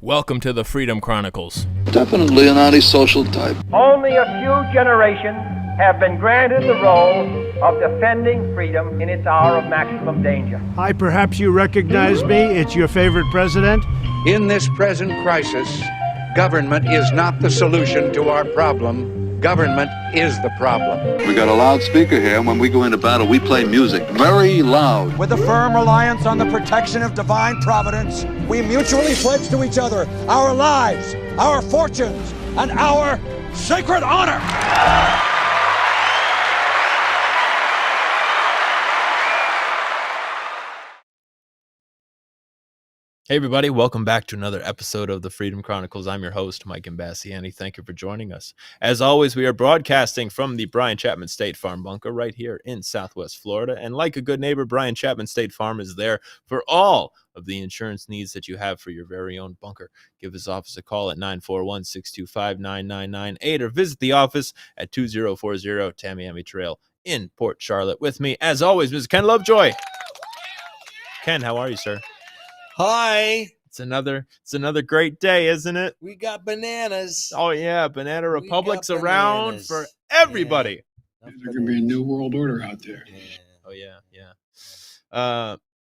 Welcome to the Freedom Chronicles. Definitely an antisocial type. Only a few generations have been granted the role of defending freedom in its hour of maximum danger. Hi, perhaps you recognize me. It's your favorite president. In this present crisis, government is not the solution to our problem. Government is the problem. We got a loudspeaker here, and when we go into battle, we play music very loud. With a firm reliance on the protection of divine providence, we mutually pledge to each other our lives, our fortunes, and our sacred honor. Hey everybody, welcome back to another episode of the Freedom Chronicles. I'm your host, Mike Imbasciani. Thank you for joining us. As always, we are broadcasting from the Brian Chapman State Farm bunker right here in Southwest Florida. And like a good neighbor, Brian Chapman State Farm is there for all of the insurance needs that you have for your very own bunker. Give his office a call at 941-625-9998 or visit the office at 2040 Tamiami Trail in Port Charlotte. With me, as always, Mr. Ken Lovejoy. Ken, how are you, sir? Hi. It's another great day, isn't it? We got bananas. Oh yeah, Banana Republic's around for everybody. Yeah. There's going to be a new world order out there. Yeah. Oh yeah.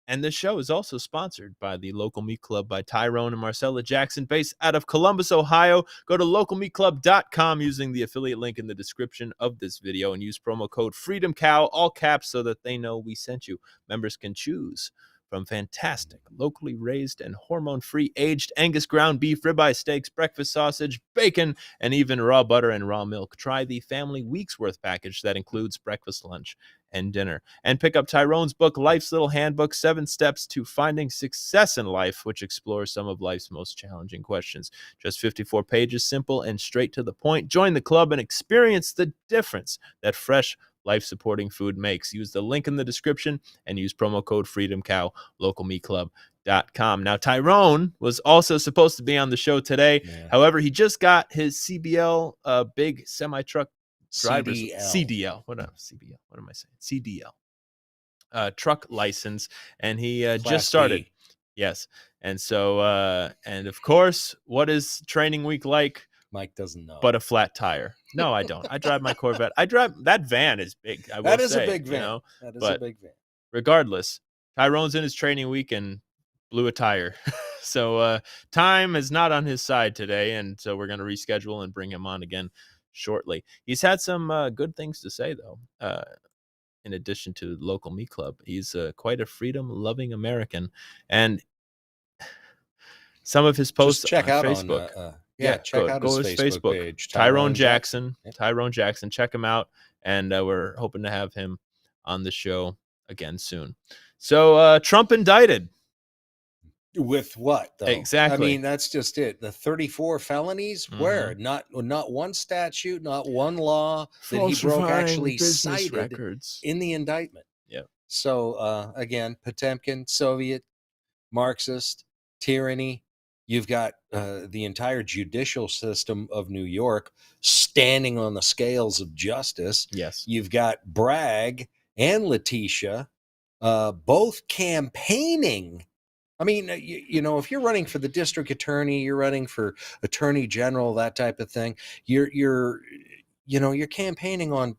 And this show is also sponsored by the Local Meat Club by Tyrone and Marcella Jackson, based out of Columbus, Ohio. Go to localmeatclub.com using the affiliate link in the description of this video and use promo code FreedomCow, all caps, so that they know we sent you. Members can choose from fantastic, locally raised and hormone-free aged Angus ground beef, ribeye steaks, breakfast sausage, bacon, and even raw butter and raw milk. Try the family week's worth package that includes breakfast, lunch, and dinner. And pick up Tyrone's book, Life's Little Handbook, 7 Steps to Finding Success in Life, which explores some of life's most challenging questions. Just 54 pages, simple and straight to the point. Join the club and experience the difference that fresh, life-supporting food makes. Use the link in the description and use promo code FreedomCow, localmeatclub.com. Now, Tyrone was also supposed to be on the show today. Yeah. However, he just got his CBL, big semi-truck driver's CDL. What am I saying? CDL. Truck license, and he just started. Yes. And so, and of course, what is training week like? Mike doesn't know. But a flat tire. No, I don't. I drive my Corvette. That van is big. That is a big van. That is a big van. Regardless, Tyrone's in his training week and blew a tire. So time is not on his side today, and so we're going to reschedule and bring him on again shortly. He's had some good things to say, though. In addition to the Local Meat Club, he's quite a freedom-loving American, and some of his posts check on out Facebook. On, check out his Facebook page. Tyrone Jackson. Yep. Tyrone Jackson. Check him out. And we're hoping to have him on the show again soon. So Trump indicted. With what, though? Exactly. I mean, that's just it. The 34 felonies? Mm-hmm. Where? Not one statute, not one law that he broke actually cited records in the indictment. Yeah. So, again, Potemkin, Soviet, Marxist, tyranny. You've got the entire judicial system of New York standing on the scales of justice. Yes. You've got Bragg and Letitia both campaigning. I mean, you know, if you're running for the district attorney, you're running for attorney general, that type of thing, you're campaigning on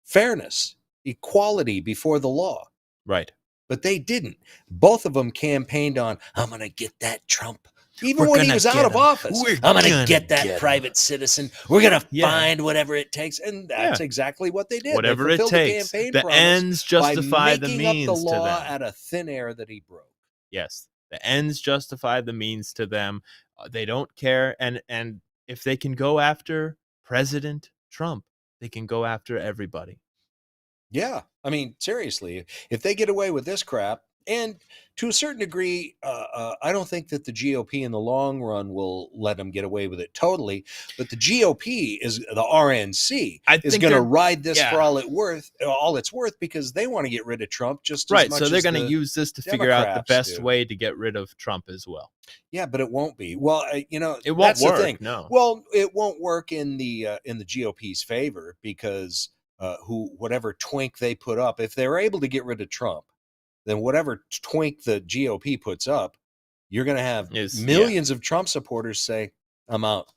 fairness, equality before the law. Right. But they didn't. Both of them campaigned on, I'm going to get that Trump. Even when he was out of office, I'm going to get that private citizen. We're going to find whatever it takes. And that's exactly what they did. Whatever it takes. The ends justify the means up the law to them. Out of thin air that he broke. Yes. The ends justify the means to them. They don't care. And if they can go after President Trump, they can go after everybody. Yeah. I mean, seriously, if they get away with this crap, and to a certain degree, I don't think that the GOP in the long run will let them get away with it totally. But the GOP the RNC is going to ride this for all it's worth, because they want to get rid of Trump just as much. So they're going to use this to figure out the best way to get rid of Trump as well. Yeah, but it won't be. Well, it won't work. The thing. No. Well, it won't work in the GOP's favor, because whatever twink they put up, if they're able to get rid of Trump, then whatever twink the GOP puts up you're going to have Is- millions of Trump supporters say, I'm out.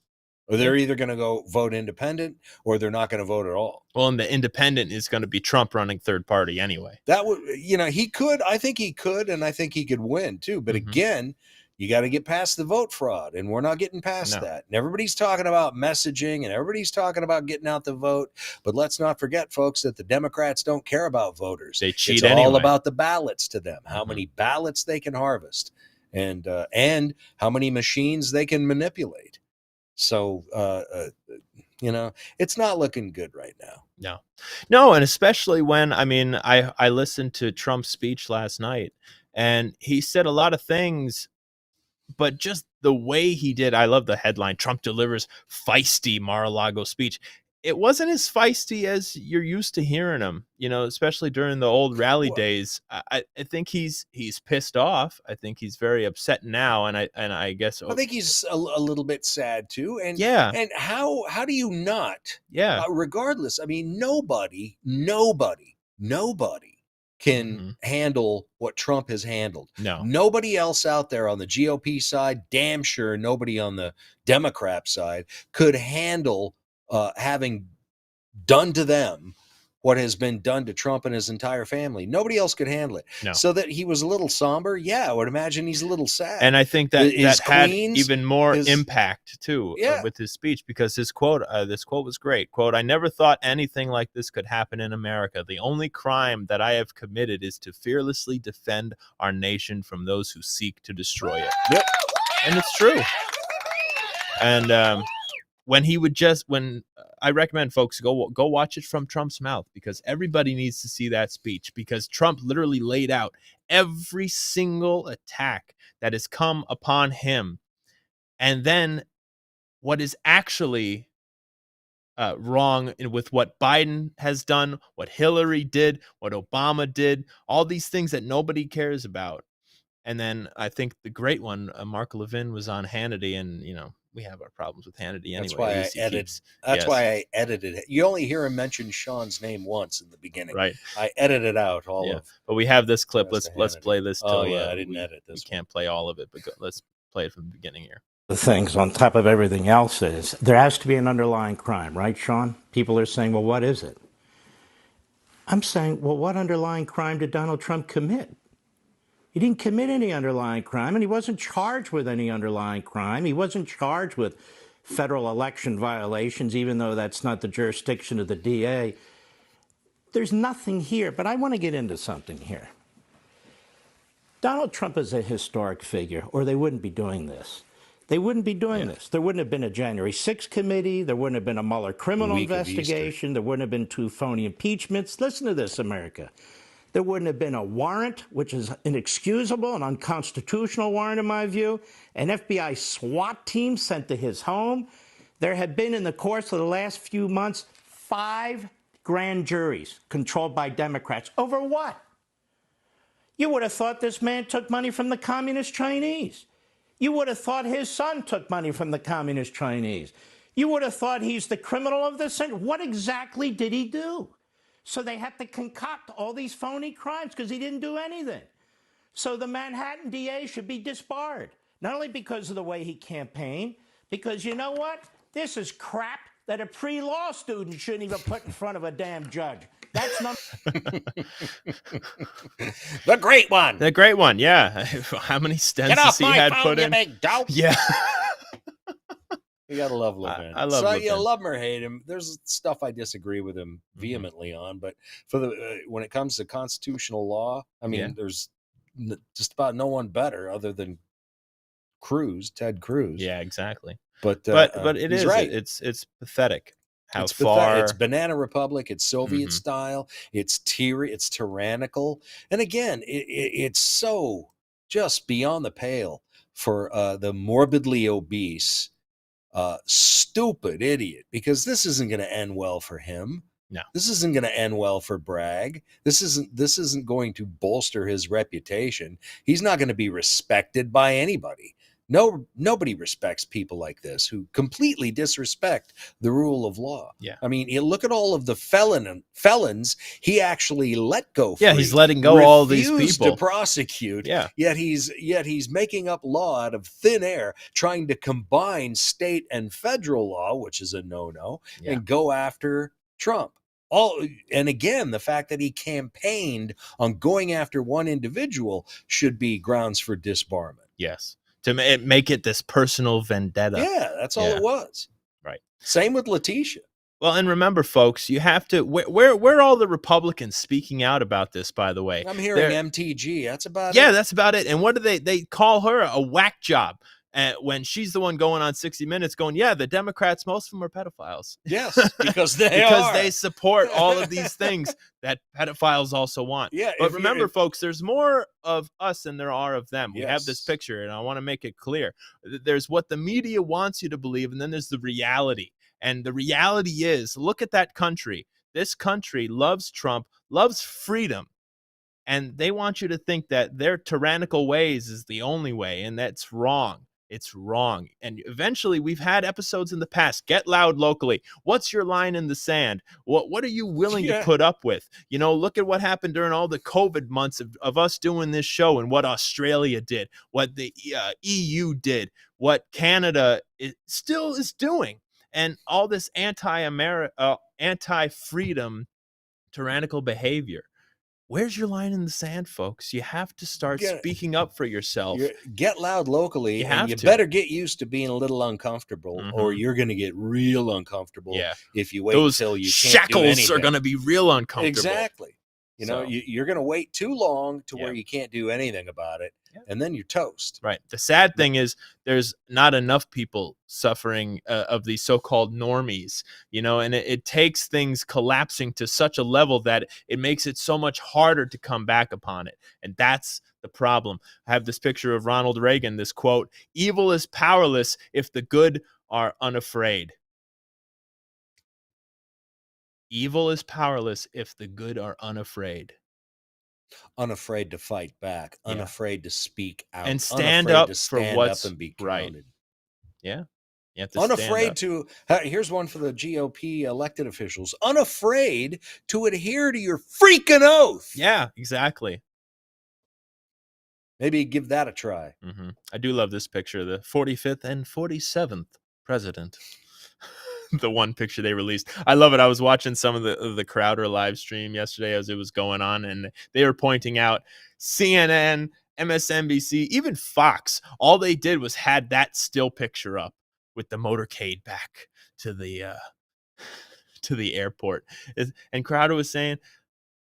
Or they're either going to go vote independent or they're not going to vote at all. Well, and the independent is going to be Trump running third party anyway. That would, he could. I think he could, and I think he could win too. But again, you got to get past the vote fraud, and we're not getting past that. And everybody's talking about messaging, and everybody's talking about getting out the vote. But let's not forget, folks, that the Democrats don't care about voters. They cheat It's anyway. all about the ballots to them, how many ballots they can harvest, and how many machines they can manipulate. So, it's not looking good right now. No. And especially when, I listened to Trump's speech last night, and he said a lot of things, but just the way he did, I love the headline, Trump delivers feisty Mar-a-Lago speech. It wasn't as feisty as you're used to hearing him, especially during the old rally days. I think he's pissed off. I think he's very upset now, and I guess I think he's a little bit sad too. And and how do you not? Yeah. Regardless, nobody can handle what Trump has handled. No. Nobody else out there on the GOP side, damn sure nobody on the Democrat side could handle having done to them what has been done to Trump and his entire family. Nobody else could handle it. No. So that he was a little somber. Yeah, I would imagine he's a little sad. And I think that had even more his- impact too with his speech, because his quote, this quote was great. Quote, "I never thought anything like this could happen in America. The only crime that I have committed is to fearlessly defend our nation from those who seek to destroy it." Yep. And it's true. And when I recommend folks go watch it from Trump's mouth, because everybody needs to see that speech, because Trump literally laid out every single attack that has come upon him, and then what is actually wrong with what Biden has done, what Hillary did, what Obama did, all these things that nobody cares about. And then I think the great one, Mark Levin, was on Hannity, and we have our problems with Hannity anyway. That's why I edited it. You only hear him mention Sean's name once in the beginning. Right. I edited out all of. But we have this clip. Let's Hannity. play this. I didn't edit this. We can't play all of it, but let's play it from the beginning here. The things on top of everything else is there has to be an underlying crime, right, Sean? People are saying, well, what is it? I'm saying, well, what underlying crime did Donald Trump commit? He didn't commit any underlying crime, and he wasn't charged with any underlying crime. He wasn't charged with federal election violations, even though that's not the jurisdiction of the DA. There's nothing here, but I want to get into something here. Donald Trump is a historic figure, or they wouldn't be doing this. They wouldn't be doing this. There wouldn't have been a January 6th committee. There wouldn't have been a Mueller criminal investigation. There wouldn't have been 2 phony impeachments. Listen to this, America. There wouldn't have been a warrant, which is inexcusable and unconstitutional warrant in my view, an FBI SWAT team sent to his home. There had been, in the course of the last few months, 5 grand juries controlled by Democrats. Over what? You would have thought this man took money from the communist Chinese. You would have thought his son took money from the communist Chinese. You would have thought he's the criminal of the century. What exactly did he do? So they had to concoct all these phony crimes because he didn't do anything. So the Manhattan DA should be disbarred, not only because of the way he campaigned, because you know what? This is crap that a pre-law student shouldn't even put in front of a damn judge. That's not the great one. The great one, yeah. How many stents has he had put in? Big dope. Yeah. You gotta love Levin. I love Levin. You love him or hate him. There's stuff I disagree with him vehemently on, but for when it comes to constitutional law, there's just about no one better other than Ted Cruz. Yeah, exactly. But it is right. It's pathetic. It's banana republic. It's Soviet style. It's tyrannical. And again, it's so just beyond the pale for the morbidly obese, stupid idiot, because this isn't going to end well for him. No, this isn't going to end well for Bragg. This isn't going to bolster his reputation. He's not going to be respected by anybody. Nobody respects people like this who completely disrespect the rule of law. Yeah. I mean, you look at all of the felons he actually let go free. Yeah, he's letting go all these refused people to prosecute. Yeah. Yet he's making up law out of thin air, trying to combine state and federal law, which is a no-no, Yeah. and go after Trump. And again, the fact that he campaigned on going after one individual should be grounds for disbarment. Yes. To make it this personal vendetta. Yeah, that's all it was. Right. Same with Letitia. Well, and remember, folks, you have to. Where are all the Republicans speaking out about this? By the way, I'm hearing MTG. That's about it. Yeah, that's about it. And what do they call her? A whack job. When she's the one going on 60 Minutes going, yeah, the Democrats, most of them are pedophiles. Yes, because they support all of these things that pedophiles also want. Yeah, but remember, folks, there's more of us than there are of them. Yes. We have this picture, and I want to make it clear. There's what the media wants you to believe, and then there's the reality. And the reality is, look at that country. This country loves Trump, loves freedom. And they want you to think that their tyrannical ways is the only way, and that's wrong. It's wrong. And eventually, we've had episodes in the past. Get loud locally. What's your line in the sand? What are you willing to put up with? You know, look at what happened during all the COVID months of us doing this show, and what Australia did, what the EU did, what Canada still is doing, and all this anti-freedom, tyrannical behavior. Where's your line in the sand, folks? You have to start speaking up for yourself. Get loud locally, you better get used to being a little uncomfortable, or you're going to get real uncomfortable if you wait until you can't do anything. Shackles are going to be real uncomfortable. Exactly. You know, you're going to wait too long to where you can't do anything about it, and then you're toast. Right. The sad thing is there's not enough people suffering of these so-called normies, you know, and it takes things collapsing to such a level that it makes it so much harder to come back upon it. And that's the problem. I have this picture of Ronald Reagan, this quote, "Evil is powerless if the good are unafraid." Evil is powerless if the good are unafraid. Unafraid to fight back, unafraid to speak out, and stand up to for stand what's up and be right. counted. Yeah. You have to Unafraid to, here's one for the GOP elected officials, unafraid to adhere to your freaking oath. Yeah, exactly. Maybe give that a try. Mm-hmm. I do love this picture, the 45th and 47th president. The one picture they released. I love it. I was watching some of the Crowder live stream yesterday as it was going on, and they were pointing out CNN, MSNBC, even Fox. All they did was had that still picture up with the motorcade back to the airport. And Crowder was saying,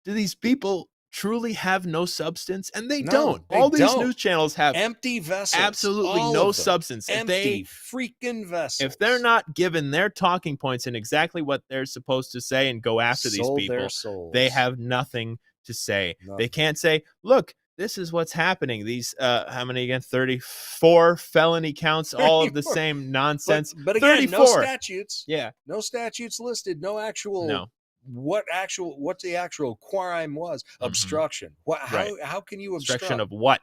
do these people truly have no substance? And they don't. All these news channels have empty vessels. Absolutely no substance. Empty freaking vessels. If they're not given their talking points and exactly what they're supposed to say and go after these people, they have nothing to say. Nothing. They can't say, look, this is what's happening. These, how many again? 34 felony counts, all of the same nonsense. But again, 34. no statutes. Yeah. No statutes listed. No actual. No. What the actual crime was? Mm-hmm. Obstruction. How can you obstruct? Obstruction of what?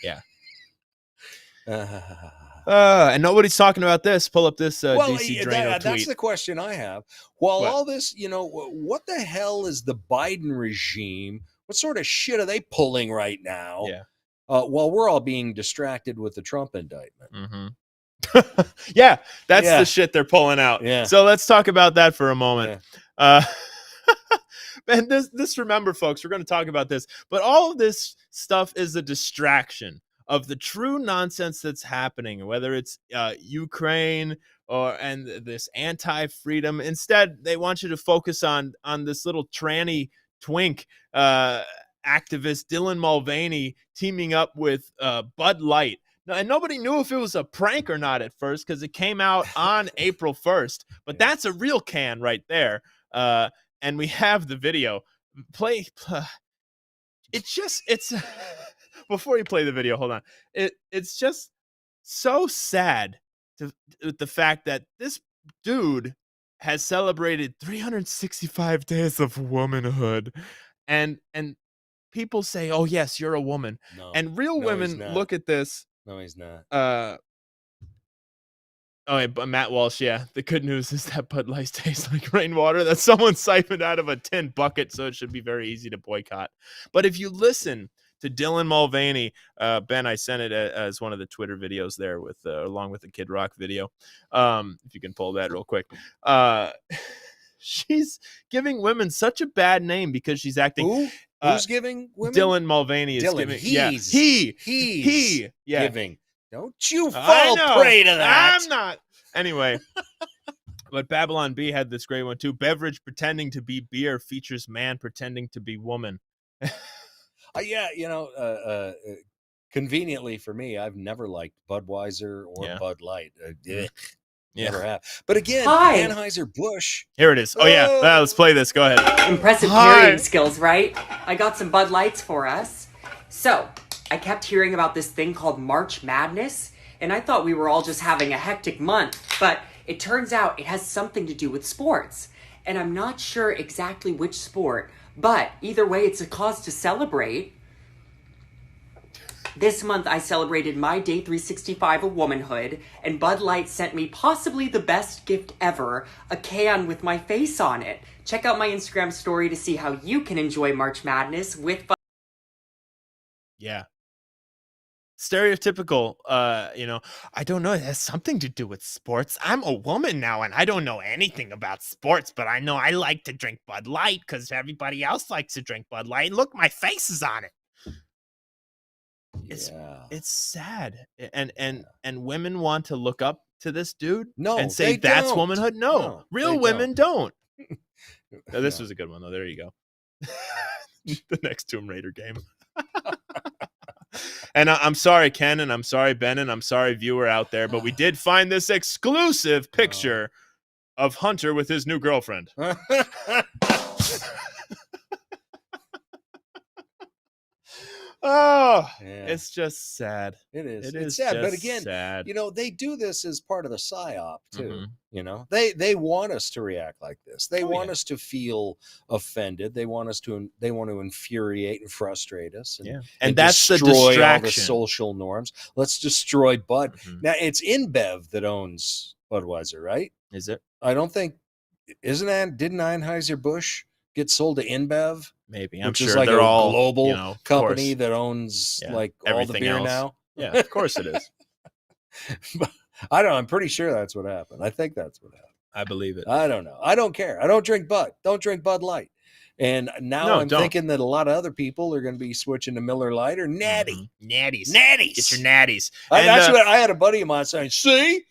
Yeah. And nobody's talking about this. Pull up this DC Drano tweet. That's the question I have. While all this, you know, what the hell is the Biden regime? What sort of shit are they pulling right now? Yeah. While we're all being distracted with the Trump indictment. Mm-hmm. Yeah, that's the shit they're pulling out. Yeah. So let's talk about that for a moment. Yeah. And this remember, folks, we're going to talk about this, but all of this stuff is a distraction of the true nonsense that's happening, whether it's Ukraine and this anti-freedom. Instead, they want you to focus on this little tranny twink activist Dylan Mulvaney teaming up with Bud Light. And nobody knew if it was a prank or not at first because it came out on April 1st. But that's a real can right there. And we have the video. It's before you play the video, hold on. It's just so sad the fact that this dude has celebrated 365 days of womanhood. And people say, oh, yes, you're a woman. No, and real women look at this No, he's not. Oh, yeah, but Matt Walsh, yeah. The good news is that Bud Light tastes like rainwater that someone siphoned out of a tin bucket, so it should be very easy to boycott. But if you listen to Dylan Mulvaney, Ben, I sent it as one of the Twitter videos there with along with the Kid Rock video. If you can pull that real quick. She's giving women such a bad name because she's acting. Who? Who's giving women? Dylan Mulvaney is Dylan, giving. He's yeah. giving. Don't you fall prey to that. I'm not. Anyway, but Babylon B had this great one too. Beverage pretending to be beer features man pretending to be woman. Yeah, conveniently for me, I've never liked Budweiser or Bud Light. Never have. But again, Anheuser-Busch. Here it is. Oh, yeah. Let's play this. Go ahead. Impressive carrying skills, right? I got some Bud Lights for us. So, I kept hearing about this thing called March Madness, and I thought we were all just having a hectic month, but it turns out it has something to do with sports. And I'm not sure exactly which sport, but either way, it's a cause to celebrate. This month, I celebrated my day 365 of womanhood, and Bud Light sent me possibly the best gift ever, a can with my face on it. Check out my Instagram story to see how you can enjoy March Madness with Bud. Yeah. Stereotypical, I don't know. It has something to do with sports. I'm a woman now, and I don't know anything about sports, but I know I like to drink Bud Light because everybody else likes to drink Bud Light. Look, my face is on it. It's sad, and women want to look up to this dude and say that's womanhood. No, real women don't. This was a good one though. There you go. The next Tomb Raider game. And I'm sorry, Ken, and I'm sorry, Ben, and I'm sorry, viewer out there, but we did find this exclusive picture of Hunter with his new girlfriend. It's just sad. It is. It It's is sad, but just again, sad. they do this as part of the psyop too. They want us to react like this. They want us to feel offended. They want to infuriate and frustrate us. And that's the destroy distraction. all the social norms. Let's destroy Bud. Now it's InBev that owns Budweiser, right? Is it? I don't think. Didn't Anheuser-Busch get sold to InBev? Maybe. I'm which sure is like they're a all global company that owns like all the beer else. now. Yeah, of course it is. But I don't know. I'm pretty sure that's what happened. I think that's what happened. I believe it. I don't know. I don't care. I don't drink Bud. Don't drink Bud Light. And now I'm thinking that a lot of other people are going to be switching to Miller Light or Natty. Natties. Natties. Get your natties. That's what I had a buddy of mine saying. See,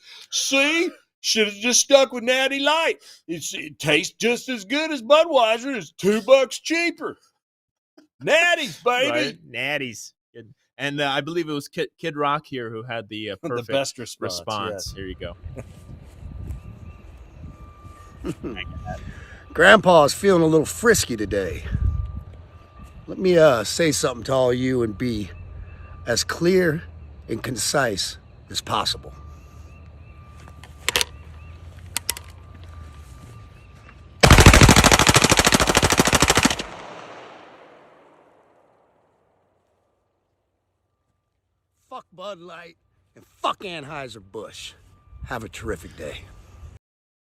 should have just stuck with Natty Light. It tastes just as good as Budweiser. It's $2 cheaper. Natties, baby. Right? Natties. And I believe it was Kid Rock here who had the perfect best response. Yes. Here you go. Grandpa's feeling a little frisky today. Let me say something to all you and be as clear and concise as possible. Fuck Bud Light and fuck Anheuser-Busch. Have a terrific day.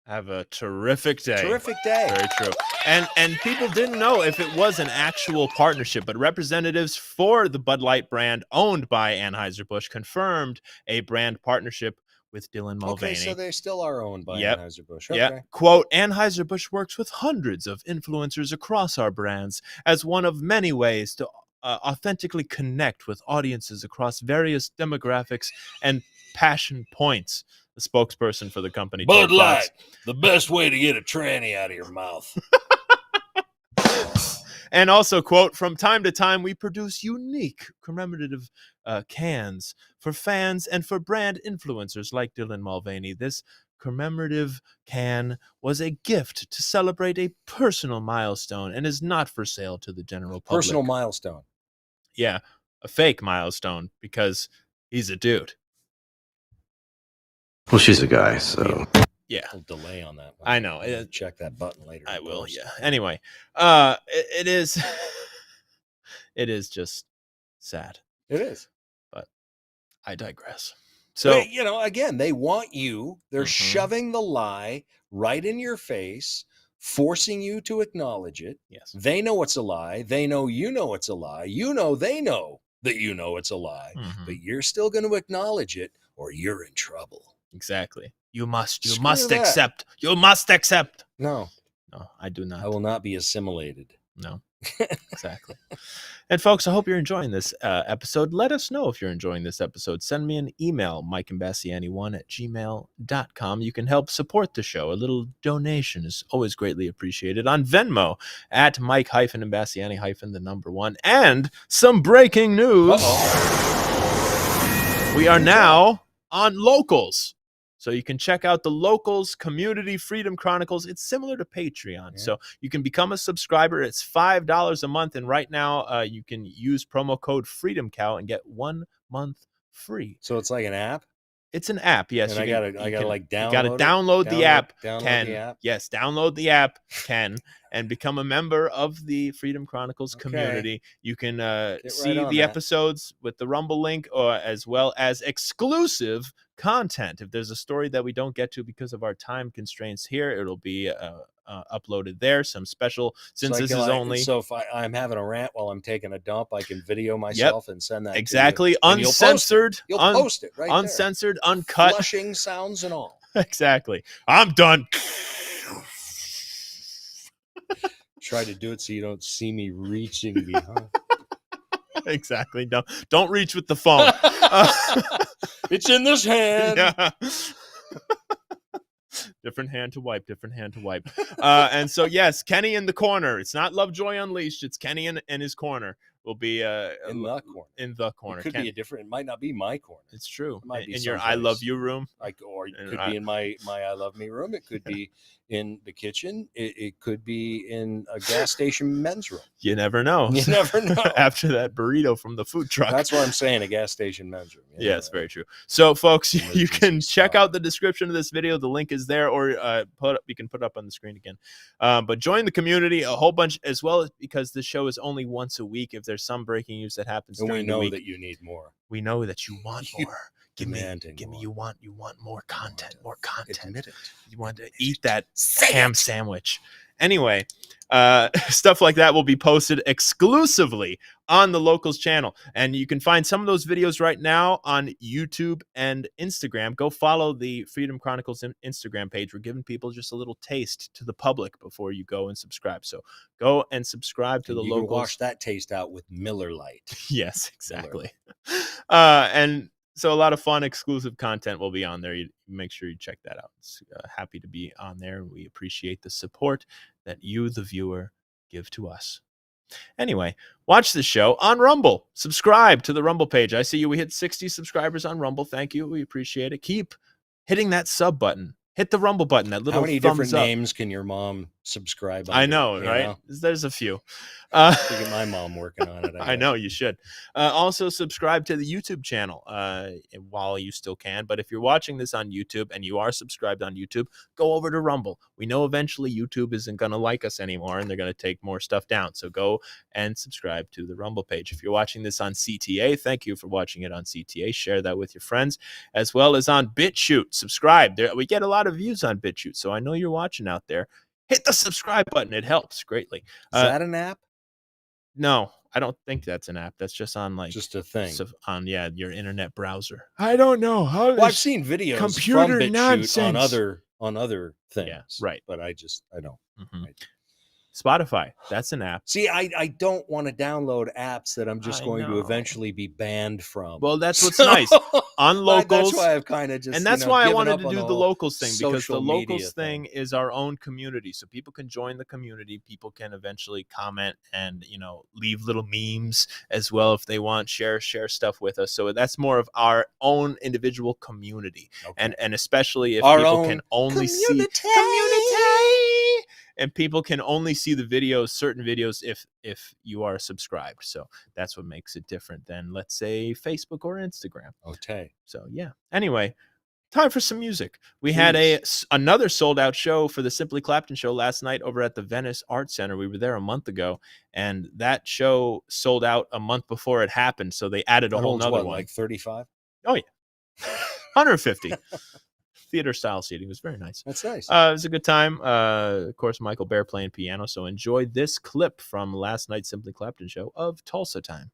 Have a terrific day. Terrific day. Very true. And people didn't know if it was an actual partnership, but representatives for the Bud Light brand owned by Anheuser-Busch confirmed a brand partnership with Dylan Mulvaney. Okay, so they still are owned by Anheuser-Busch. Okay. Yeah. Quote, Anheuser-Busch works with hundreds of influencers across our brands as one of many ways to authentically connect with audiences across various demographics and passion points. The spokesperson for the company. Bud Light, the best way to get a tranny out of your mouth. And also, quote, from time to time, we produce unique commemorative cans for fans and for brand influencers like Dylan Mulvaney. This commemorative can was a gift to celebrate a personal milestone and is not for sale to the general public. Personal milestone. Yeah, a fake milestone because he's a dude. Well, she's a guy, so yeah. A little delay on that one. I know. Check that button later. I will. Yeah. Anyway, it is. It is just sad. It is. But I digress. So, So, you know, again, they want you. They're Mhm. shoving the lie right in your face, forcing you to acknowledge it. yes, They know it's a lie. They know you know it's a lie. You know they know that you know it's a lie, Mhm. but you're still going to acknowledge it or you're in trouble. exactly. You must Screw that. accept. You must accept. No, No, I do not. I will not be assimilated. No, exactly. And folks, I hope you're enjoying this episode. Let us know if you're enjoying this episode. Send me an email, mikeimbasciani1@gmail.com. You can help support the show. A little donation is always greatly appreciated on Venmo at Mike-Imbasciani-1. And some breaking news. We are now on Locals. So you can check out the Locals Community Freedom Chronicles. It's similar to Patreon. Yeah. So you can become a subscriber. It's $5 a month. And right now you can use promo code FreedomCow and get 1 month free. So it's like an app? It's an app, yes. And I gotta like download. You gotta it? download the app, Download Ken. the app. Yes, download the app, Ken, and become a member of the Freedom Chronicles community. You can see on the that. episodes with the Rumble link, or as well as exclusive content. If there's a story that we don't get to because of our time constraints here, it'll be uploaded there. Some special, since this is only. So if I'm having a rant while I'm taking a dump, I can video myself and send that exactly to you. And uncensored. You'll post it right uncensored, there. uncut. Flushing sounds and all. Exactly. I'm done. Try to do it so you don't see me reaching behind. Exactly. Don't reach with the phone. It's in this hand. Yeah. Different hand to wipe. And so, yes, Kenny in the corner. It's not Lovejoy Unleashed. It's Kenny in his corner. Will be in the corner. In the corner. It could be a different. It might not be my corner. It's true. It might be in your I love you room. Or it could be in my I love me room. It could be in the kitchen. It could be in a gas station men's room. You never know. You never know. After that burrito from the food truck. That's what I'm saying. A gas station men's room. Yes, very true. So, folks, you can check out the description of this video. The link is there, or you can put it up on the screen again. But join the community, a whole bunch, as well as because this show is only once a week. If there's some breaking news that happens during the week, that you need more. We know that you want more. Give me. More. You want more content. More content. Admit it. You want to eat that ham sandwich. Anyway, stuff like that will be posted exclusively on the Locals channel. And you can find some of those videos right now on YouTube and Instagram. Go follow the Freedom Chronicles Instagram page. We're giving people just a little taste to the public before you go and subscribe. So go and subscribe to the you Locals. Can wash that taste out with Miller Lite. Yes, exactly. And so a lot of fun exclusive content will be on there. You make sure you check that out. It's happy to be on there. We appreciate the support that you, the viewer, give to us. Anyway, watch the show on Rumble. Subscribe to the Rumble page. I see we hit 60 subscribers on Rumble. Thank you. We appreciate it. Keep hitting that sub button. Hit the Rumble button. That little How many thumbs different up. names can your mom subscribe? I know, right? There's a few. Get my mom working on it. I know you should. Also, subscribe to the YouTube channel while you still can. But if you're watching this on YouTube and you are subscribed on YouTube, go over to Rumble. We know eventually YouTube isn't going to like us anymore and they're going to take more stuff down. So go and subscribe to the Rumble page. If you're watching this on CTA, thank you for watching it on CTA. Share that with your friends, as well as on BitChute. Subscribe. We get a lot of views on BitChute, so I know you're watching out there. Hit the subscribe button. It helps greatly. Is that an app? No, I don't think that's an app. That's just on just a thing on your internet browser. I don't know how. Well, I've seen videos computer from BitChute nonsense on other things. Yeah, right. But I don't. Mm-hmm. Spotify, that's an app. See, I don't want to download apps that I'm just going to eventually be banned from. Well, that's what's nice on Locals. That's why I've kind of just, and that's why I wanted to do the Locals thing, because the social Locals media thing is our own community, so people can join the community. People can eventually comment and leave little memes as well if they want. Share stuff with us. So that's more of our own individual community, and especially if our people own can only see community. And people can only see the videos, certain videos, if you are subscribed. So that's what makes it different than, let's say, Facebook or Instagram. Okay. So yeah. Anyway, time for some music. We had another sold out show for the Simply Clapton show last night over at the Venice Art Center. We were there a month ago, and that show sold out a month before it happened. So they added a whole nother one. Like 35? Oh, yeah. 150. Theater style seating. It was very nice. That's nice. It was a good time. Of course, Michael Bear playing piano. So enjoy this clip from last night's Simply Clapton show of Tulsa Time.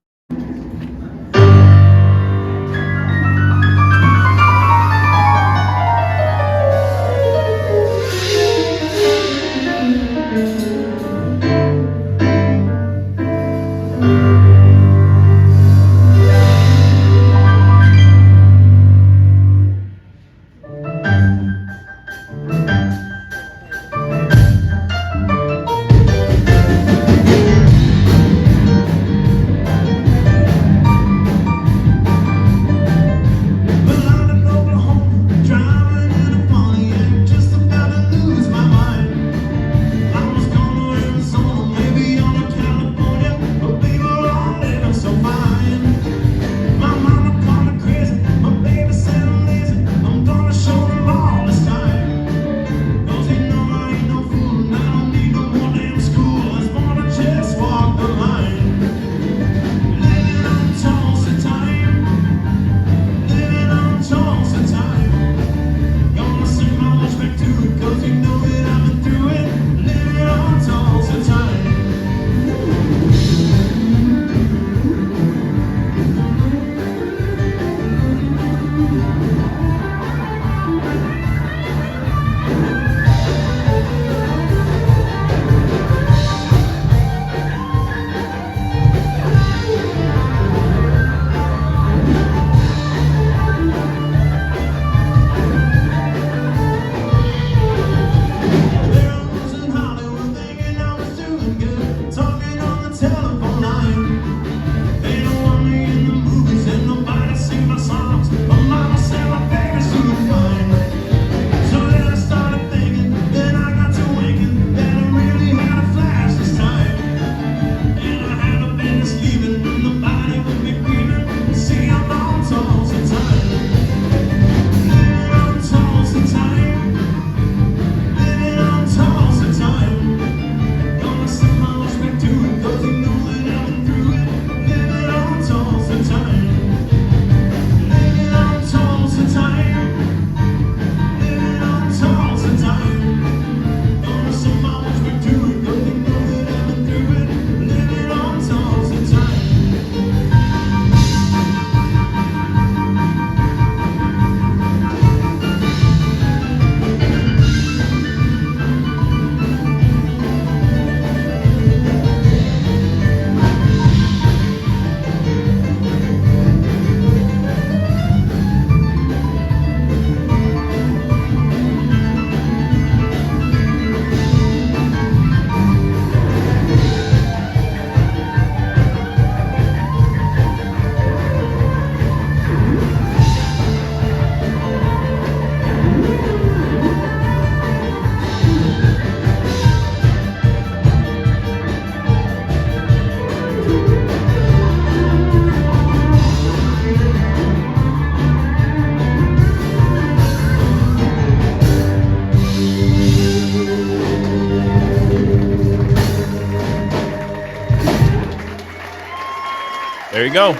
There you go.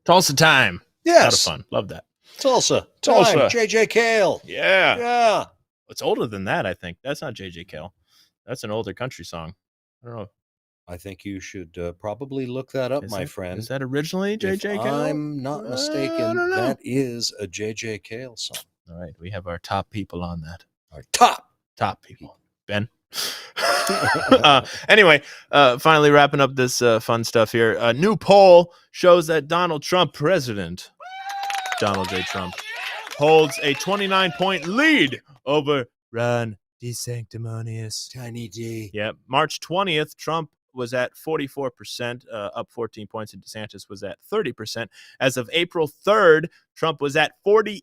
Tulsa Time. Yes. A lot of fun. Love that. Tulsa. Tulsa. Time. J.J. Cale. Yeah. Yeah. It's older than that, I think. That's not J.J. Cale. That's an older country song. I don't know. I think you should probably look that up, my friend. Is that originally J.J. If Cale? I'm not mistaken, that is a J.J. Cale song. All right. We have our top people on that. Our top people. Ben? Anyway, finally wrapping up this fun stuff here. A new poll shows that Donald Trump, President Donald J. Trump, holds a 29-point lead over Ron DeSanctimonious. Tiny D. Yeah. March 20th, Trump was at 44%, up 14 points, and DeSantis was at 30%. As of April 3rd, Trump was at 48%,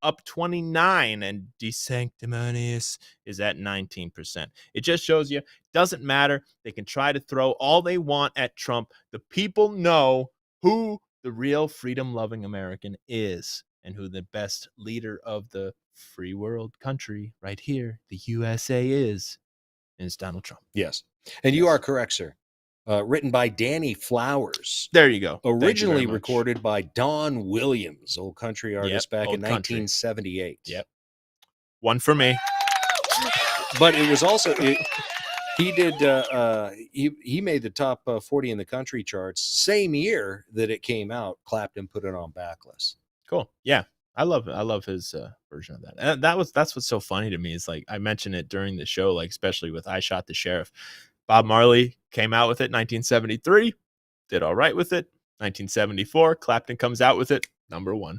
up 29, and DeSanctimonious is at 19%. It just shows you, doesn't matter. They can try to throw all they want at Trump. The people know who the real freedom-loving American is and who the best leader of the free world country right here, the USA, is Donald Trump. Yes. And you are correct, sir. written by Danny Flowers. There you go. Originally recorded by Don Williams, old country artist, back in 1978. Yep. One for me. But it was also he did he made the top 40 in the country charts same year that it came out. Clapton put it on backlist. Cool. Yeah. I love his version of that. And that's what's so funny to me is like I mentioned it during the show, like especially with I Shot the Sheriff. Bob Marley came out with it 1973, did all right with it. 1974, Clapton comes out with it, number one.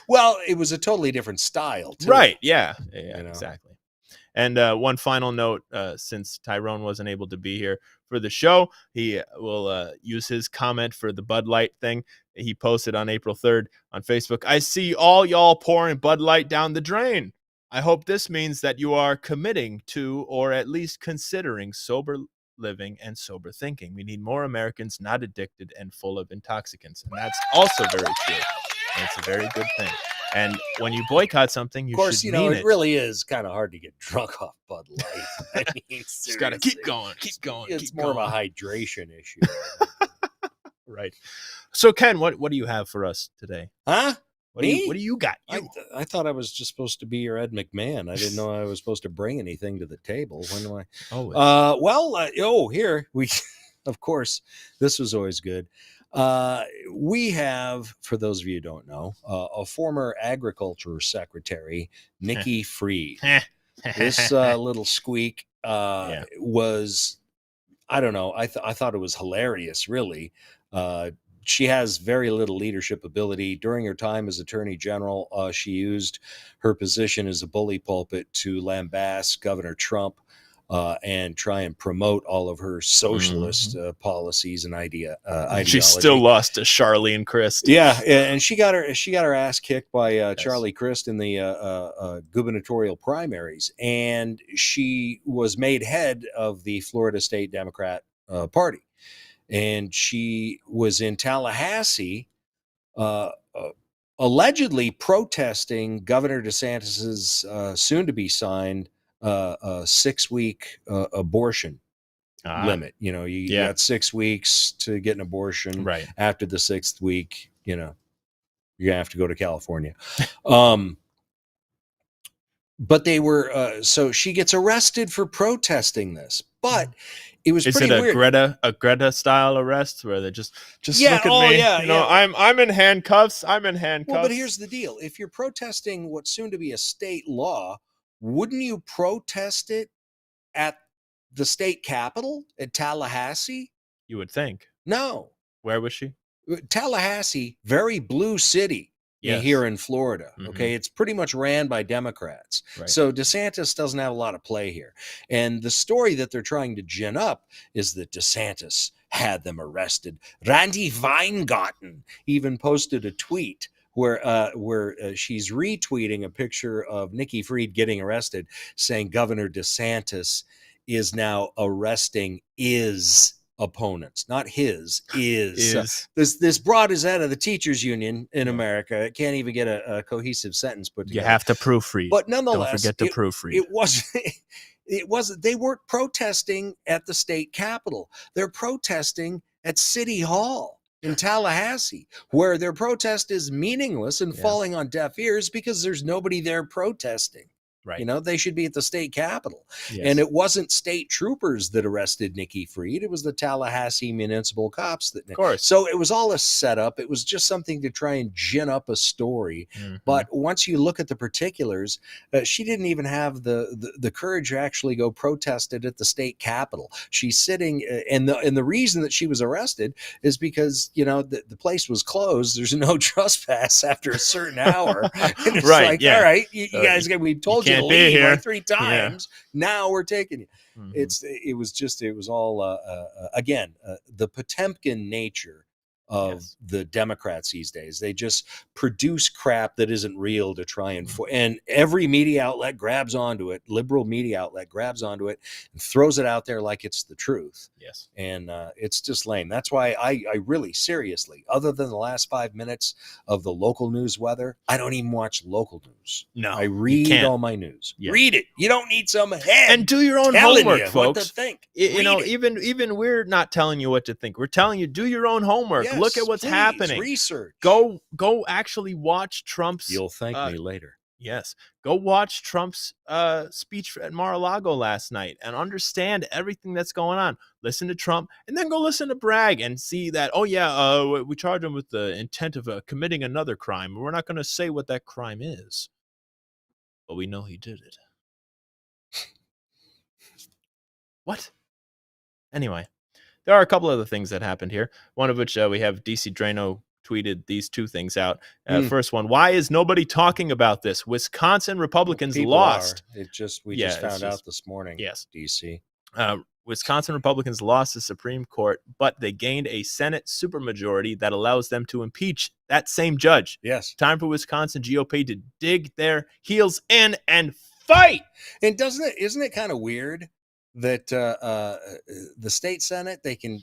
Well, it was a totally different style, too. Right. Yeah, exactly. And one final note, since Tyrone wasn't able to be here for the show, he will use his comment for the Bud Light thing. He posted on April 3rd on Facebook. I see all y'all pouring Bud Light down the drain. I hope this means that you are committing to, or at least considering, sober living and sober thinking. We need more Americans not addicted and full of intoxicants. And that's also very true. And it's a very good thing. And when you boycott something, you should mean it. Of course, it really is kind of hard to get drunk off Bud Light. I mean, just got to keep going. It's more of a hydration issue. Right. So, Ken, what do you have for us today? Huh? What do you got? I thought I was just supposed to be your Ed McMahon. I didn't know I was supposed to bring anything to the table. When do I? Here we, of course, this was always good. We have, for those of you who don't know, a former agriculture secretary, Nikki Fried. This little squeak was, I don't know. I thought it was hilarious, really. She has very little leadership ability. During her time as Attorney General, she used her position as a bully pulpit to lambast Governor Trump and try and promote all of her socialist policies and ideology. She still lost to Charlene Crist. Yeah, and she got her ass kicked by Charlie Crist in the gubernatorial primaries, and she was made head of the Florida State Democrat Party. And she was in Tallahassee, allegedly protesting Governor DeSantis's soon-to-be signed 6-week abortion limit. You know, you got 6 weeks to get an abortion. Right. After the 6th week, you know, you're gonna have to go to California. But they were so she gets arrested for protesting this, but it was pretty weird. A Greta style arrest where they just look at me. I'm in handcuffs. Well, but here's the deal: if you're protesting what's soon to be a state law, wouldn't you protest it at the state capitol at Tallahassee? You would think. No. Where was she? Tallahassee, very blue city. Yes. Here in Florida. Okay. It's pretty much ran by Democrats. Right. So DeSantis doesn't have a lot of play here. And the story that they're trying to gin up is that DeSantis had them arrested. Randy Weingarten even posted a tweet where she's retweeting a picture of Nikki Fried getting arrested, saying Governor DeSantis is now arresting opponents, not his, is. This broad is out of the teachers union in America. It can't even get a cohesive sentence put together. You have to proofread. But nonetheless, don't forget to proofread. It wasn't, they weren't protesting at the state capitol. They're protesting at City Hall in Tallahassee, where their protest is meaningless and falling on deaf ears because there's nobody there protesting. Right. You know, they should be at the state capitol. Yes. And it wasn't state troopers that arrested Nikki Fried. It was the Tallahassee municipal cops. Of course. So it was all a setup. It was just something to try and gin up a story. But once you look at the particulars, she didn't even have the courage to actually go protest it at the state capitol. She's sitting, and the reason that she was arrested is because, you know, the place was closed. There's no trespass after a certain hour. And it's like, all right, you guys, we told you to leave here like 3 times. Now we're taking you. It was all again the Potemkin nature of the Democrats these days. They just produce crap that isn't real to try and every media outlet grabs onto it. Liberal media outlet grabs onto it and throws it out there like it's the truth. Yes. And it's just lame. That's why I really, seriously, other than the last 5 minutes of the local news weather, I don't even watch local news. No, I read all my news. Yeah. Read it. You don't need some head. And do your own telling homework, you folks. What to think. You know, it. even we're not telling you what to think. We're telling you, do your own homework. Yes, Look at what's please, happening. Research. Go actually watch Trump's. You'll thank me later. Yes. Go watch Trump's speech at Mar-a-Lago last night and understand everything that's going on. Listen to Trump and then go listen to Bragg and see that, we charge him with the intent of committing another crime. We're not going to say what that crime is, but we know he did it. What? Anyway, there are a couple other things that happened here. One of which we have DC Drano tweeted these two things out. First one, why is nobody talking about this? Wisconsin Republicans lost. We just found out this morning. Yes. DC. Wisconsin Republicans lost the Supreme Court, but they gained a Senate supermajority that allows them to impeach that same judge. Yes. Time for Wisconsin GOP to dig their heels in and fight. And isn't it kind of weird that the state Senate, they can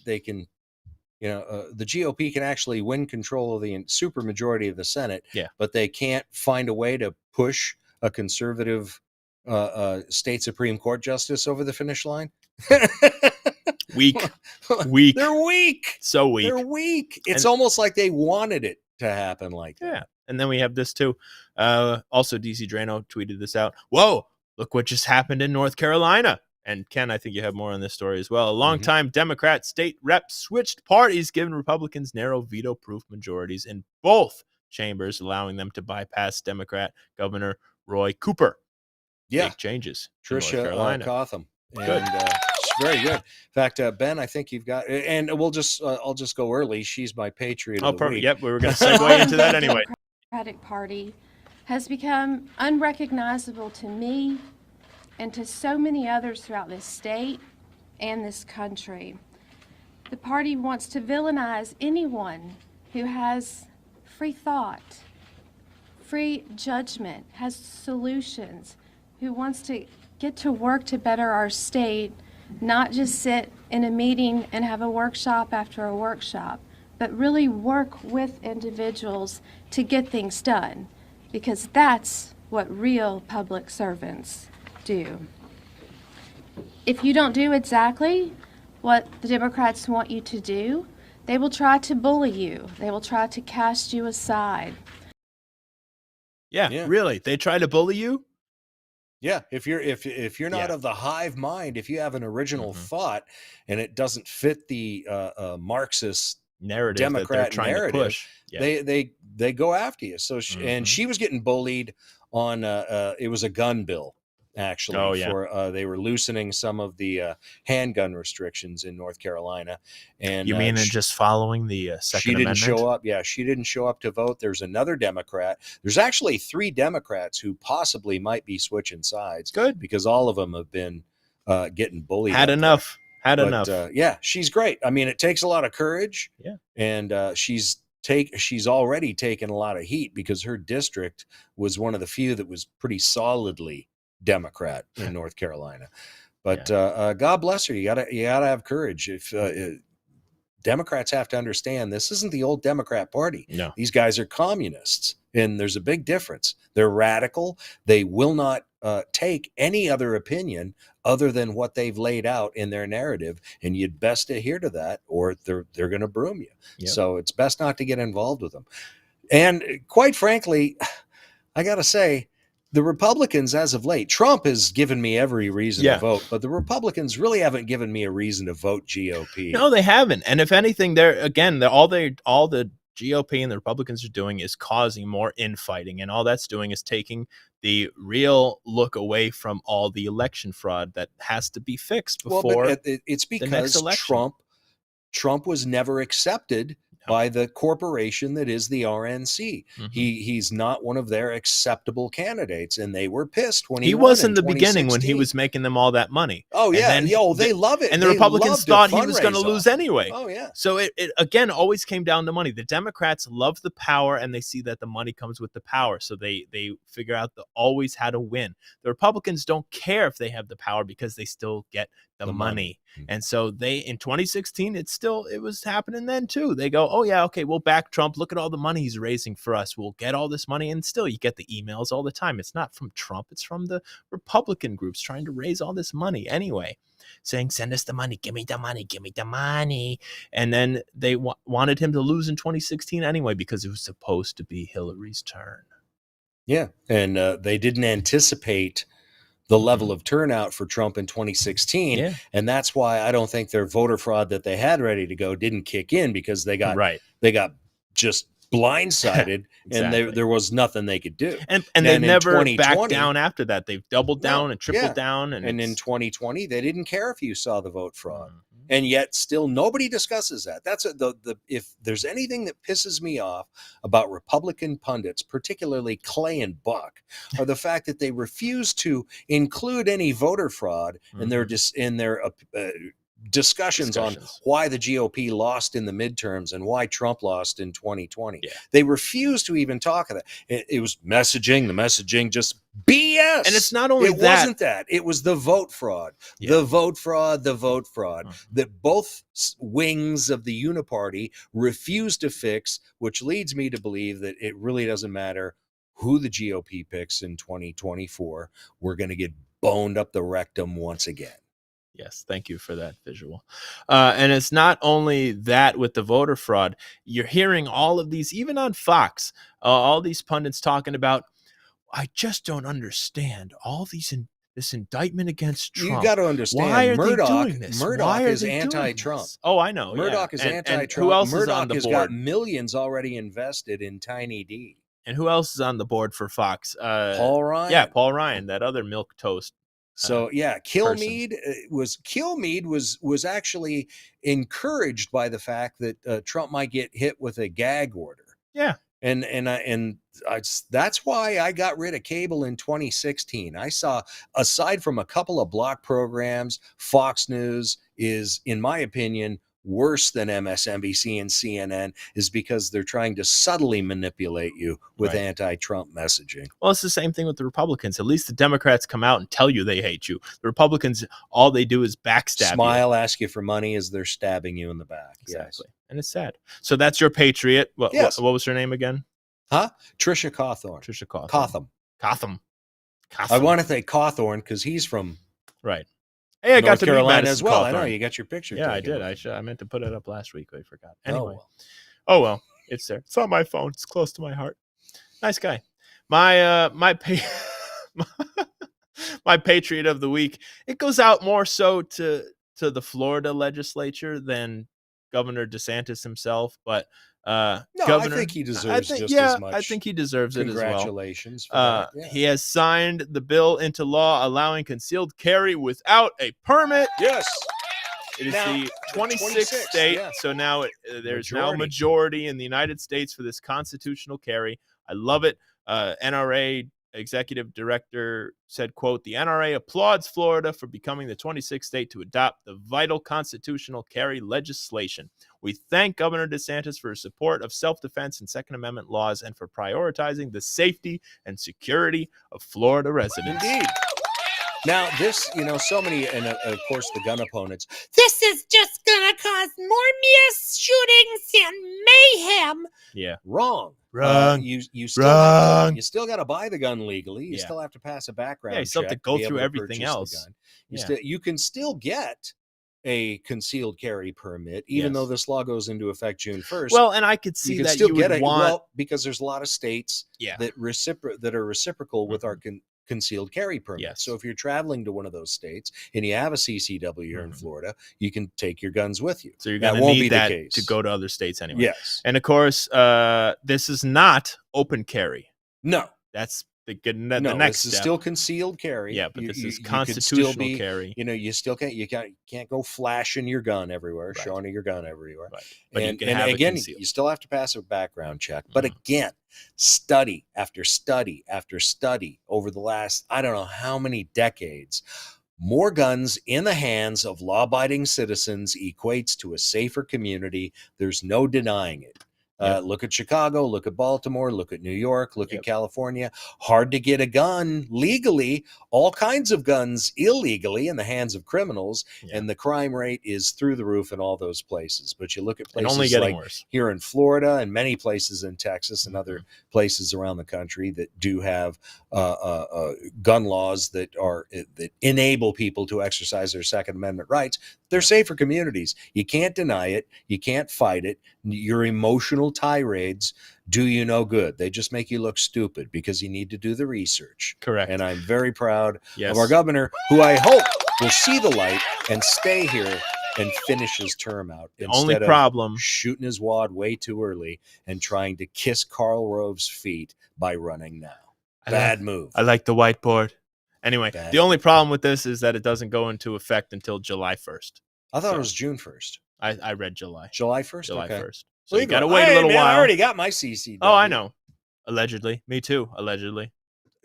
the GOP can actually win control of the supermajority of the Senate, but they can't find a way to push a conservative state Supreme Court justice over the finish line? Weak. They're weak. So weak. They're weak. It's almost like they wanted it to happen like that. Yeah. And then we have this too. Also, DC Drano tweeted this out. Whoa, look what just happened in North Carolina. And Ken, I think you have more on this story as well. A longtime Democrat state rep switched parties, giving Republicans narrow veto-proof majorities in both chambers, allowing them to bypass Democrat Governor Roy Cooper. Yeah. Big changes. Tricia Cotham. Good. And very good. In fact, Ben, I think you've got, and I'll just go early. She's my patriot of the week. Yep, we were going to segue into that anyway. The Democratic Party has become unrecognizable to me and to so many others throughout this state and this country. The party wants to villainize anyone who has free thought, free judgment, has solutions, who wants to get to work to better our state, not just sit in a meeting and have a workshop after a workshop, but really work with individuals to get things done, because that's what real public servants do. If you don't do exactly what the Democrats want you to do, they will try to bully you. They will try to cast you aside. Yeah. Really? They try to bully you? Yeah, if you're not of the hive mind, if you have an original thought and it doesn't fit the Marxist narrative Democrat that they're trying narrative, to push, they go after you. So and she was getting bullied on it was a gun bill actually. For they were loosening some of the handgun restrictions in North Carolina. And you mean just following the Second Amendment? She didn't show up. Yeah, she didn't show up to vote. There's another Democrat. There's actually 3 Democrats who possibly might be switching sides. Good, because all of them have been getting bullied. Had enough. Yeah, she's great. I mean, it takes a lot of courage. Yeah, and she's already taken a lot of heat because her district was one of the few that was pretty solidly Democrat in North Carolina. But God bless her. You gotta have courage. If Democrats have to understand, this isn't the old Democrat Party. No, these guys are communists, and there's a big difference. They're radical. They will not take any other opinion other than what they've laid out in their narrative, and you'd best adhere to that, or they're going to broom you. Yep. So it's best not to get involved with them. And quite frankly, I got to say, the Republicans, as of late, Trump has given me every reason to vote, but the Republicans really haven't given me a reason to vote GOP. No, they haven't. And if anything, all the GOP and the Republicans are doing is causing more infighting, and all that's doing is taking the real look away from all the election fraud that has to be fixed before. Well, but it's because Trump was never accepted by the corporation that is the RNC. Mhm. He's not one of their acceptable candidates, and they were pissed when he was won in the beginning when he 2016. was making them all that money. Oh And yeah, then they love it. And the They Republicans love to thought he was going to fundraise lose off it. anyway. Oh yeah. So it again always came down to money. The Democrats love the power, and they see that the money comes with the power. So they figure out always how to win. The Republicans don't care if they have the power because they still get the money. And so in 2016, it was happening then too. They go, oh yeah, okay, we'll back Trump. Look at all the money he's raising for us. We'll get all this money. And still you get the emails all the time. It's not from Trump. It's from the Republican groups trying to raise all this money anyway, saying, send us the money. Give me the money. Give me the money. And then they wanted him to lose in 2016 anyway, because it was supposed to be Hillary's turn. Yeah. And they didn't anticipate the level of turnout for Trump in 2016. Yeah. And that's why I don't think their voter fraud that they had ready to go didn't kick in, because they got just blindsided Exactly. and there was nothing they could do. And they've never backed down after that. They've doubled down and tripled down. And in 2020, they didn't care if you saw the vote fraud. And yet still nobody discusses that. That's if there's anything that pisses me off about Republican pundits, particularly Clay and Buck, are the fact that they refuse to include any voter fraud in their discussions on why the GOP lost in the midterms and why Trump lost in 2020. Yeah. They refuse to even talk of that. It was messaging, the messaging just BS. And it's not only it wasn't that. It was the vote fraud, the vote fraud that both wings of the uniparty refuse to fix, which leads me to believe that it really doesn't matter who the GOP picks in 2024. We're going to get boned up the rectum once again. Yes, thank you for that visual. And it's not only that with the voter fraud. You're hearing all of these, even on Fox, all these pundits talking about, I just don't understand all this indictment against Trump. You got to understand, why are Murdoch, they doing this? Murdoch is anti-Trump. Oh, I know. Murdoch is anti-Trump. Who else Murdoch is on the has board? got millions already invested in Tiny D. And who else is on the board for Fox? Paul Ryan. Yeah, Paul Ryan, that other milquetoast. So Kilmeade was actually encouraged by the fact that Trump might get hit with a gag order. Yeah, and that's why I got rid of cable in 2016. I saw, aside from a couple of block programs, Fox News is, in my opinion, worse than MSNBC and CNN, is because they're trying to subtly manipulate you with anti-Trump messaging. Well, it's the same thing with the Republicans. At least the Democrats come out and tell you they hate you. The Republicans, all they do is backstab Smile, ask you for money as they're stabbing you in the back. Exactly. Yes. And it's sad. So that's your patriot. What was her name again? Huh? Trisha Cawthorn. Trisha Cawthorn. Cotham. Cotham. I want to say Cawthorn because he's from Hey, I North got to Carolina meet as well. Cawthorn. I know you got your picture. Yeah, taken. I did. I meant to put it up last week. I forgot. Anyway. Oh well, it's there. It's on my phone. It's close to my heart. Nice guy. My my patriot of the week. It goes out more so to the Florida legislature than Governor DeSantis himself, but Governor, I think he deserves just as much. I think he deserves it as well. Congratulations. For that. He has signed the bill into law allowing concealed carry without a permit. Yes. It is the 26th state, so now there's now a majority in the United States for this constitutional carry. I love it. NRA executive director said, quote, the NRA applauds Florida for becoming the 26th state to adopt the vital constitutional carry legislation. We thank Governor DeSantis for his support of self-defense and Second Amendment laws and for prioritizing the safety and security of Florida residents. Indeed. Now, this, so many, and of course the gun opponents, this is just going to cause more mass shootings and mayhem. Yeah. Wrong. You still got to buy the gun legally. You still have to pass a background check. You still have to go through everything else. You can still get a concealed carry permit, even though this law goes into effect June 1st. Well, and I could see that you would want... because there's a lot of states that are reciprocal with our concealed carry permit. Yes. So if you're traveling to one of those states and you have a CCW here in Florida, you can take your guns with you. So you're going to need that to go to other states anyway. Yes. And of course, this is not open carry. No. That's the No, next this is step. still concealed carry. Yeah, but this is you could constitutional still be, carry. you still can't go flashing your gun everywhere, Right. showing your gun everywhere. Right. But you And, can and have it again, concealed. you still have to pass a background check. But again, study after study after study over the last, I don't know how many decades, more guns in the hands of law-abiding citizens equates to a safer community. There's no denying it. Look at Chicago, look at Baltimore, look at New York, look at California. Hard to get a gun legally, all kinds of guns illegally in the hands of criminals, and the crime rate is through the roof in all those places. But you look at And only places getting like worse. here in Florida and many places in Texas and other places around the country that do have gun laws that enable people to exercise their Second Amendment rights. They're safer communities. You can't deny it. You can't fight it. Your emotional tirades do you no good. They just make you look stupid because you need to do the research. Correct. And I'm very proud Yes. of our governor, who I hope will see the light and stay here and finish his term out. The only instead problem of shooting his wad way too early and trying to kiss Karl Rove's feet by running now. Bad move. I like the whiteboard. Anyway, Bad the only problem with this is that it doesn't go into effect until July 1st. I thought it was June 1st. I read July. July 1st? July Okay. 1st. So you got to wait a Hey, little man, while. I already got my CCW. Oh, I know. Allegedly. Me too. Allegedly.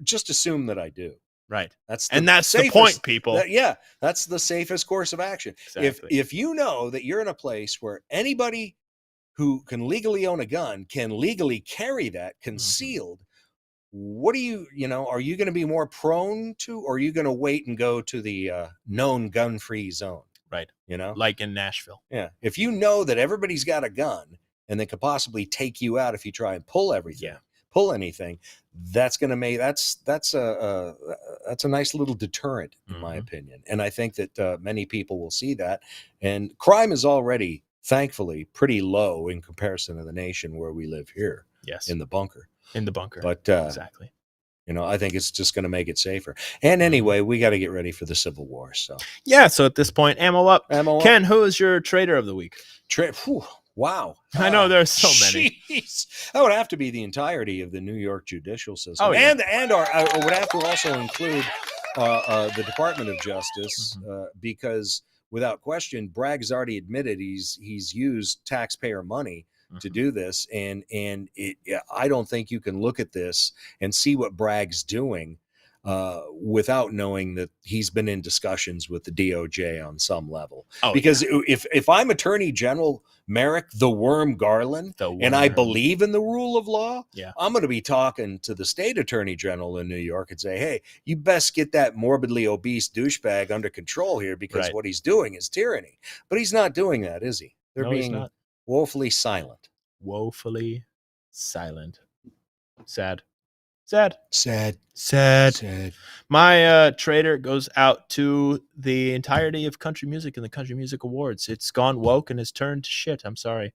Just assume that I do. Right. That's the point, people. That's the safest course of action. Exactly. If you know that you're in a place where anybody who can legally own a gun can legally carry that concealed, what are you going to be more prone to, or are you going to wait and go to the known gun-free zone? Right. Like in Nashville. Yeah. If you know that everybody's got a gun and they could possibly take you out if you try and pull anything, that's going to make that's a nice little deterrent in my opinion. And I think that many people will see that. And crime is already, thankfully, pretty low in comparison to the nation where we live here. Yes. In the bunker. But exactly. I think it's just going to make it safer. And anyway, we got to get ready for the Civil War. So so at this point, ammo up. Ken, who is your trader of the week? Wow. I know there's so many. Jeez. That would have to be the entirety of the New York judicial system. Oh, yeah. And I would have to also include the Department of Justice, because without question, Bragg's already admitted he's used taxpayer money to do this. And I don't think you can look at this and see what Bragg's doing without knowing that he's been in discussions with the DOJ on some level. Because if I'm Attorney General Merrick the Worm Garland and I believe in the rule of law, I'm going to be talking to the state Attorney General in New York and say, hey, you best get that morbidly obese douchebag under control here, because what he's doing is tyranny. But he's not doing that, is he? They're being woefully silent. Woefully silent. Sad. My trader goes out to the entirety of country music and the Country Music Awards. It's gone woke and has turned to shit. I'm sorry.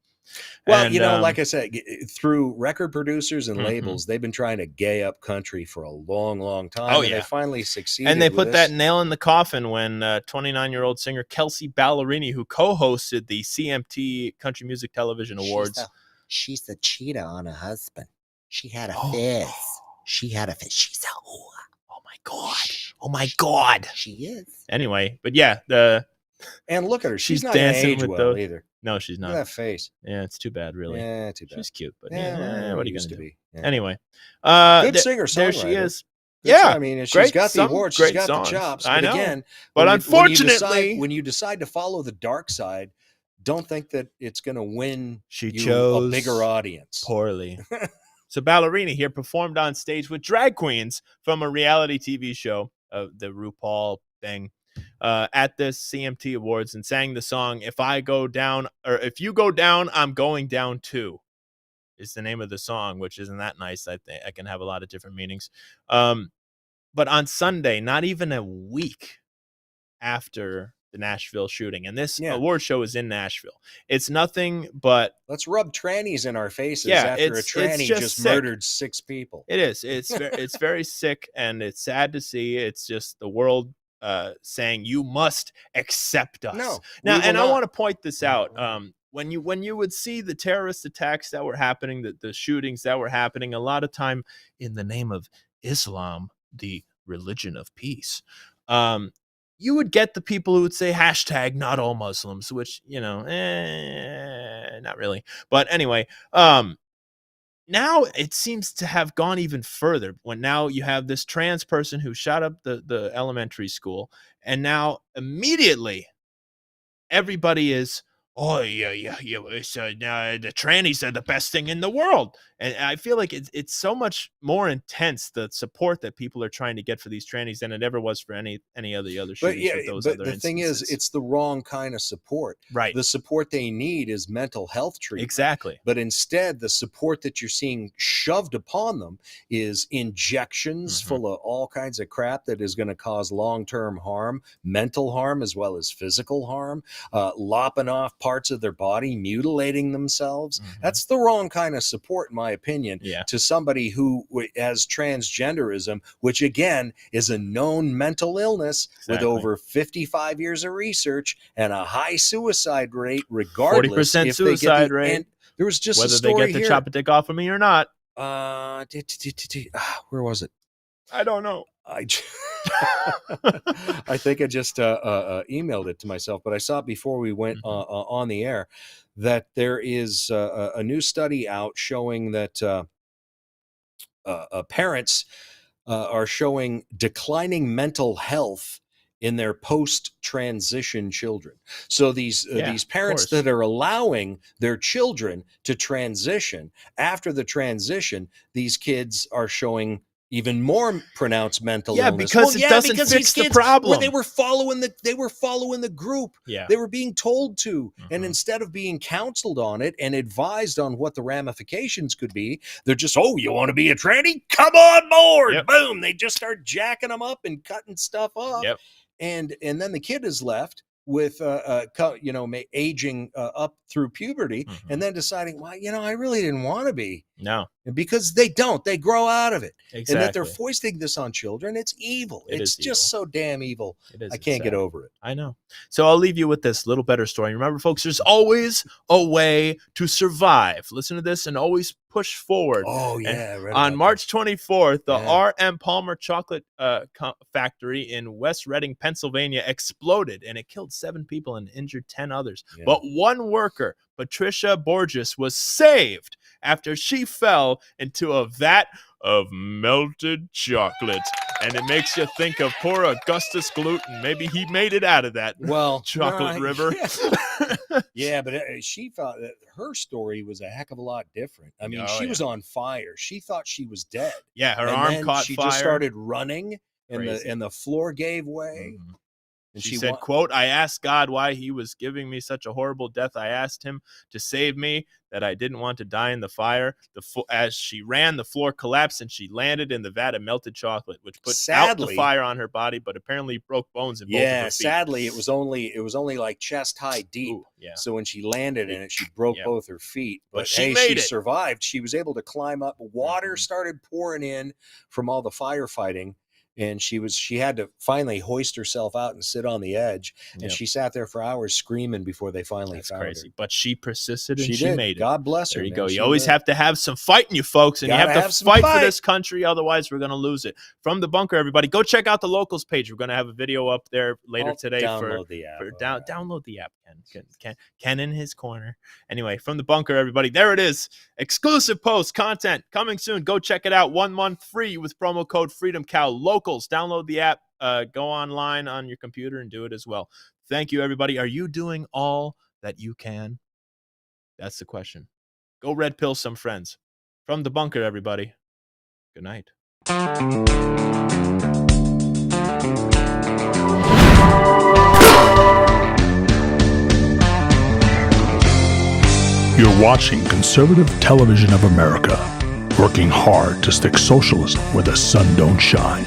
Well, like I said, through record producers and labels, they've been trying to gay up country for a long, long time. And they finally succeeded. And they put that nail in the coffin when 29-year-old singer Kelsey Ballerini, who co-hosted the CMT Country Music Television Awards. She's the cheetah on her husband. She had a fizz. She's a whore. Oh my God. She is. Anyway, but and look at her. She's not dancing age with well either. No, she's not. Look at that face. Yeah, it's too bad, really. Yeah, too bad. She's cute, but what are you used going to be? do? Yeah. Anyway, good singer, there songwriter. she is. I mean, she's got the awards, she's got the chops. I know. Again, but unfortunately, when you decide to follow the dark side, don't think that it's going to win she you chose a bigger audience. Poorly. So Ballerini here performed on stage with drag queens from a reality TV show, the RuPaul thing, at this CMT Awards, and sang the song "If I Go Down" or "If You Go Down, I'm Going Down Too." Is the name of the song, which isn't that nice. I think I can have a lot of different meanings. But on Sunday, not even a week after the Nashville shooting, and this award show is in Nashville. It's nothing but let's rub trannies in our faces after a tranny just murdered 6 people. It is. It's very sick, and it's sad to see. It's just the world saying you must accept us. No, now, and I want to point this out. When you would see the terrorist attacks that were happening, the shootings that were happening, a lot of time in the name of Islam the religion of peace, you would get the people who would say hashtag not all Muslims, which, not really. But anyway, now it seems to have gone even further when now you have this trans person who shot up the elementary school, and now immediately everybody is, oh yeah, it's, now the trannies are the best thing in the world. And I feel like it's so much more intense, the support that people are trying to get for these trannies, than it ever was for any of the other shootings. But with those but other the thing is, it's the wrong kind of support. Right. The support they need is mental health treatment. Exactly. But instead, the support that you're seeing shoved upon them is injections full of all kinds of crap that is going to cause long-term harm, mental harm as well as physical harm, lopping off parts of their body, mutilating themselves. That's the wrong kind of support, in my opinion, to somebody who has transgenderism, which again is a known mental illness with over 55 years of research and a high suicide rate, regardless 40% suicide rate. And there was just whether a story they get to here. chop a dick off of me or not. Where was it? I don't know. I think I just emailed it to myself, but I saw it before we went on the air, that there is a new study out showing that parents are showing declining mental health in their post-transition children. So these parents that are allowing their children to transition, after the transition, these kids are showing even more pronounced mental illness. Because it doesn't fix the problem. They were following the group. Yeah. They were being told to, and instead of being counseled on it and advised on what the ramifications could be, they're just, oh, you want to be a tranny? Come on board! Yep. Boom! They just start jacking them up and cutting stuff off. Yep. And then the kid is left with aging up through puberty, and then deciding, well, I really didn't want to be. No. Because they grow out of it. Exactly. And that they're foisting this on children. It's evil. It's just so damn evil. I can't get over it. I know. So I'll leave you with this little better story. Remember, folks, there's always a way to survive. Listen to this and always push forward. Oh, yeah. On March 24th, the R.M. Palmer chocolate factory in West Reading, Pennsylvania exploded, and it killed 7 people and injured 10 others. Yeah. But one worker, Patricia Borges, was saved after she fell into a vat of melted chocolate. And it makes you think of poor Augustus Gluten. Maybe he made it out of that chocolate river. Yeah, but she thought that her story was a heck of a lot different. I mean, she was on fire. She thought she was dead. Yeah, her arm caught she fire. She just started running, and the floor gave way. And she said, quote, I asked God why he was giving me such a horrible death. I asked him to save me, that I didn't want to die in the fire. As she ran, the floor collapsed, and she landed in the vat of melted chocolate, which put out the fire on her body, but apparently broke bones in both of her feet. Sadly, it was only like chest high deep. Ooh, yeah. So when she landed in it, she broke both her feet. But she made it. Survived. She was able to climb up. Water started pouring in from all the firefighting. And she had to finally hoist herself out and sit on the edge. And she sat there for hours screaming before they finally found her. But she persisted and she made it. God bless her. There you go. You always have to have some fight in you, folks. And you have to fight for this country. Otherwise, we're going to lose it. From the bunker, everybody, go check out the Locals page. We're going to have a video up there later today. Download the app. Download the app, Ken in his corner. Anyway, from the bunker, everybody, there it is. Exclusive post content coming soon. Go check it out. 1 month free with promo code FreedomCow. Locals. Download the app. Go online on your computer and do it as well. Thank you, everybody. Are you doing all that you can? That's the question. Go red pill some friends. From the bunker, everybody. Good night. You're watching Conservative Television of America, working hard to stick socialism where the sun don't shine.